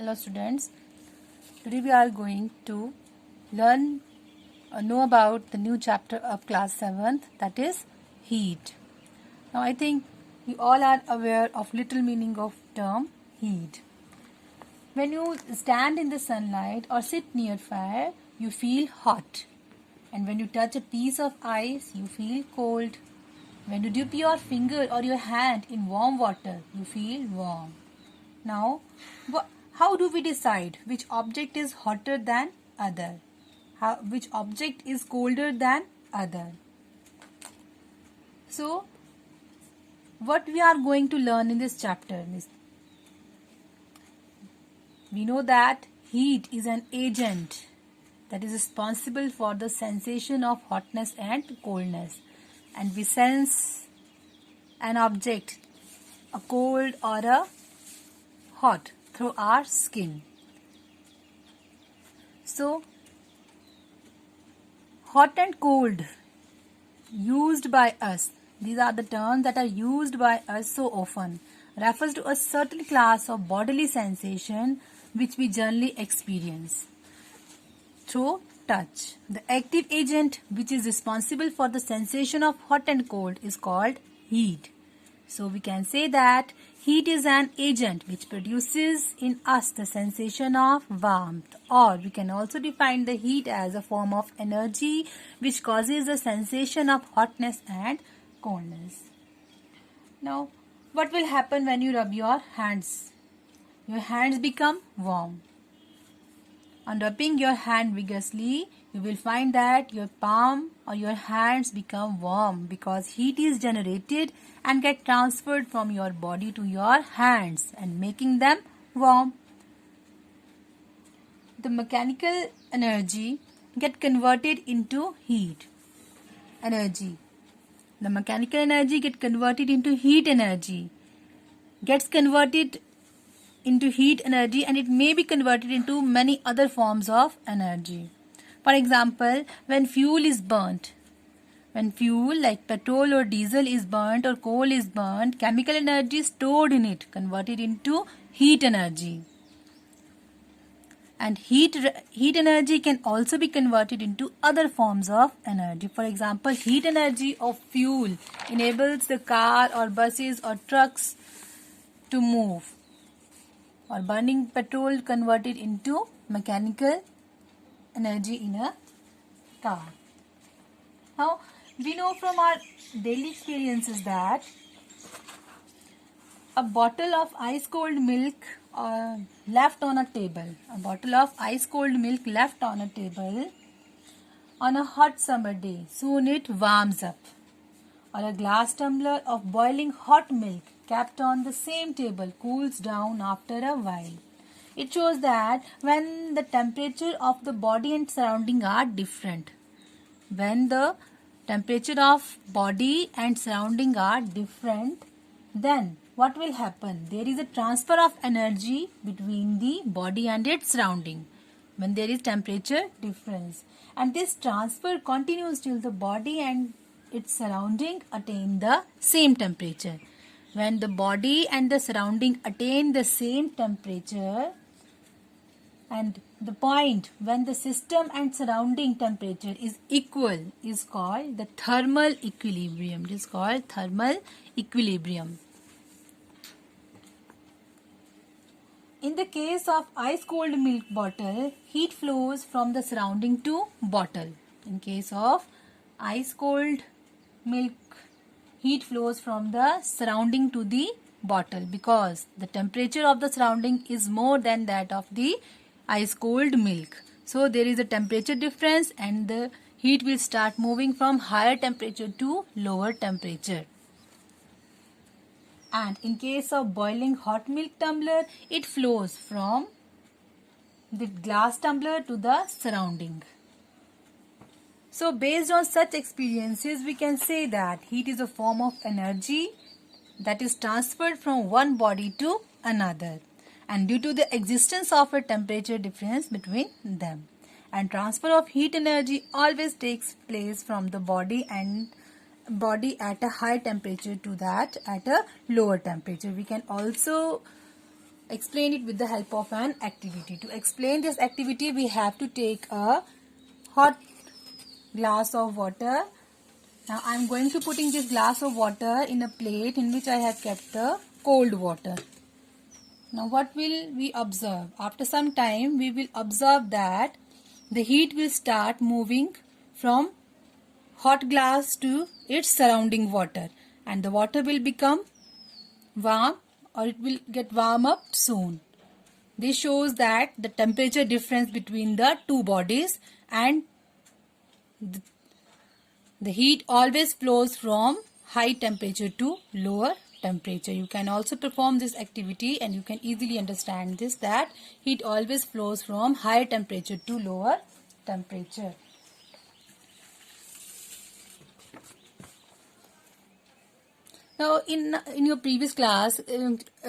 Hello students, today we are going to learn or know about the new chapter of class 7th, that is heat. Now I think you all are aware of little meaning of term heat. When you stand in the sunlight or sit near fire, you feel hot, and when you touch a piece of ice, you feel cold. When you dip your finger or your hand in warm water, you feel warm. Now, how do we decide which object is hotter than other? Which object is colder than other? So, what we are going to learn in this chapter is, we know that heat is an agent that is responsible for the sensation of hotness and coldness, and we sense an object, a cold or a hot, through our skin. So, hot and cold used by us, these are the terms that are used by us so often, refers to a certain class of bodily sensation which we generally experience through touch. The active agent which is responsible for the sensation of hot and cold is called heat. So we can say that heat is an agent which produces in us the sensation of warmth, or we can also define the heat as a form of energy which causes the sensation of hotness and coldness. Now, what will happen when you rub your hands? Your hands become warm. On rubbing your hand vigorously, you will find that your palm or your hands become warm because heat is generated and get transferred from your body to your hands and making them warm. The mechanical energy get converted into heat energy. The mechanical energy get converted into heat energy. Gets converted into heat energy, and it may be converted into many other forms of energy. For example, when fuel is burnt, when fuel like petrol or diesel is burnt or coal is burnt, chemical energy stored in it converted into heat energy. And heat energy can also be converted into other forms of energy. For example, heat energy of fuel enables the car or buses or trucks to move, or burning petrol converted into mechanical energy in a car. Now, we know from our daily experiences that a bottle of ice cold milk left on a table, on a hot summer day, soon it warms up. Or a glass tumbler of boiling hot milk kept on the same table cools down after a while. It shows that when the temperature of the body and surrounding are different, when the temperature of body and surrounding are different, then what will happen? There is a transfer of energy between the body and its surrounding when there is temperature difference, and this transfer continues till the body and its surrounding attain the same temperature. When the body and the surrounding attain the same temperature, and the point when the system and surrounding temperature is equal is called the thermal equilibrium. It is called thermal equilibrium. In the case of ice cold milk bottle, heat flows from the surrounding to bottle. In case of ice cold milk, heat flows from the surrounding to the bottle because the temperature of the surrounding is more than that of the ice cold milk. So there is a temperature difference and the heat will start moving from higher temperature to lower temperature. And in case of boiling hot milk tumbler, it flows from the glass tumbler to the surrounding. So based on such experiences, we can say that heat is a form of energy that is transferred from one body to another, and due to the existence of a temperature difference between them. And transfer of heat energy always takes place from the body at a high temperature to that at a lower temperature. We can also explain it with the help of an activity. To explain this activity, we have to take a hot glass of water. Now I am going to putting this glass of water in a plate in which I have kept the cold water. Now what will we observe? After some time we will observe that the heat will start moving from hot glass to its surrounding water, and the water will become warm, or it will get warm up soon. This shows that the temperature difference between the two bodies, and the heat always flows from high temperature to lower temperature. You can also perform this activity and you can easily understand this, that heat always flows from higher temperature to lower temperature. Now in your previous class,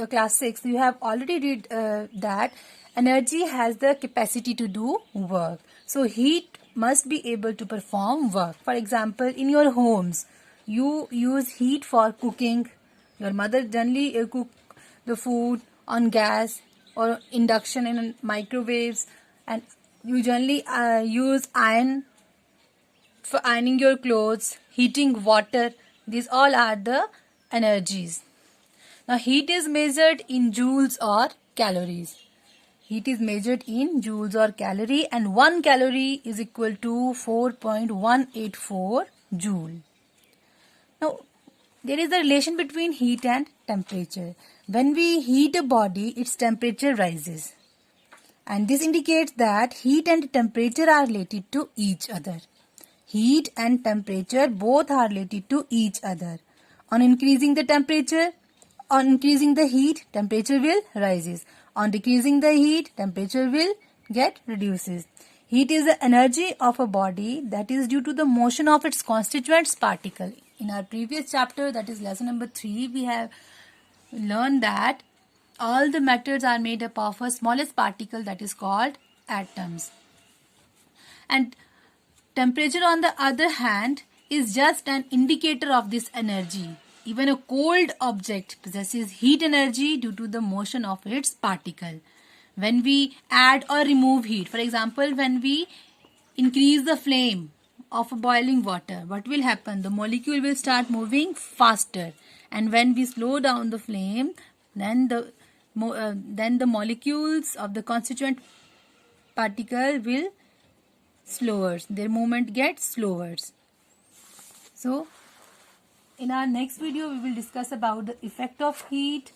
class 6, you have already read that energy has the capacity to do work. So heat must be able to perform work. For example, in your homes, you use heat for cooking. Your mother generally cook the food on gas or induction in microwaves, and you generally use iron for ironing your clothes, heating water. These all are the energies. Now heat is measured in joules or calories. Heat is measured in joules or calorie, and 1 calorie is equal to 4.184 joule. Now there is a relation between heat and temperature. When we heat a body, its temperature rises. And this indicates that heat and temperature are related to each other. Heat and temperature both are related to each other. On increasing the temperature, on increasing the heat, temperature will rises. On decreasing the heat, temperature will get reduces. Heat is the energy of a body that is due to the motion of its constituents particle. In our previous chapter, that is lesson number 3, we have learned that all the matters are made up of a smallest particle, that is called atoms. And temperature, on the other hand, is just an indicator of this energy. Even a cold object possesses heat energy due to the motion of its particle. When we add or remove heat, for example, when we increase the flame of a boiling water, what will happen? The molecule will start moving faster, and when we slow down the flame, then the molecules of the constituent particle will slower. Their movement gets slower. So in our next video, we will discuss about the effect of heat.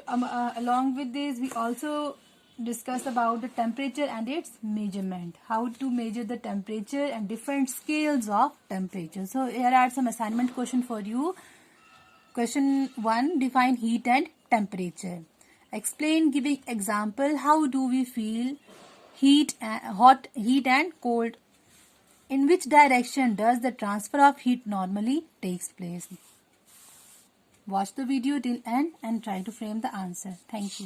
Along with this, we also discuss about the temperature and its measurement. How to measure the temperature and different scales of temperature. So here are some assignment question for you. Question 1. Define heat and temperature. Explain, giving example, how do we feel hot heat and cold. In which direction does the transfer of heat normally takes place? Watch the video till end and try to frame the answer. Thank you.